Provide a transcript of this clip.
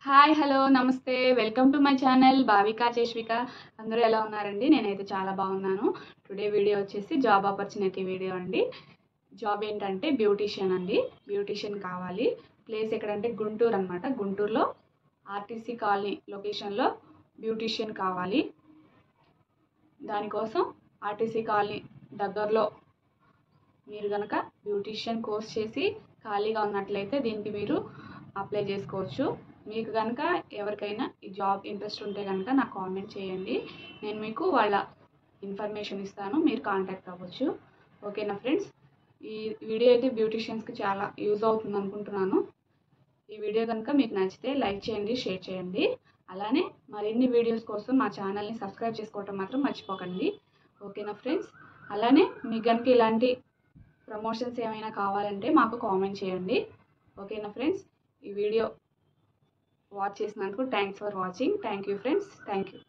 Hi hello నమస్తే welcome to my channel Bhavika Cheshvika. అందరూ ఎలా ఉన్నారండి? నేనైతే చాలా బాగున్నాను. టుడే వీడియో వచ్చేసి జాబ్ ఆపర్చునిటీ వీడియో అండి. జాబ్ ఏంటంటే బ్యూటీషియన్ అండి. బ్యూటీషియన్ కావాలి. ప్లేస్ ఎక్కడంటే గుంటూరు అనమాట. గుంటూరులో ఆర్టీసీ కాలనీ లొకేషన్లో బ్యూటీషియన్ కావాలి. దానికోసం ఆర్టీసీ కాలనీ దగ్గరలో మీరు కనుక బ్యూటీషియన్ కోర్స్ చేసి ఖాళీగా ఉన్నట్లయితే దీనికి మీరు అప్లై చేసుకోవచ్చు. మీకు కనుక ఎవరికైనా ఈ జాబ్ ఇంట్రెస్ట్ ఉంటే కనుక నాకు కామెంట్ చేయండి. నేను మీకు వాళ్ళ ఇన్ఫర్మేషన్ ఇస్తాను, మీరు కాంటాక్ట్ అవ్వచ్చు. ఓకేనా ఫ్రెండ్స్? ఈ వీడియో అయితే బ్యూటీషియన్స్కి చాలా యూజ్ అవుతుంది అనుకుంటున్నాను. ఈ వీడియో కనుక మీకు నచ్చితే లైక్ చేయండి, షేర్ చేయండి. అలానే మరిన్ని వీడియోస్ కోసం మా ఛానల్ని సబ్స్క్రైబ్ చేసుకోవటం మాత్రం మర్చిపోకండి. ఓకేనా ఫ్రెండ్స్? అలానే మీకు కనుక ఇలాంటి ప్రమోషన్స్ ఏమైనా కావాలంటే మాకు కామెంట్ చేయండి. ఓకేనా ఫ్రెండ్స్? ఈ వీడియో వాచ్ చేసినందుకు thanks for watching. Thank you friends. Thank you.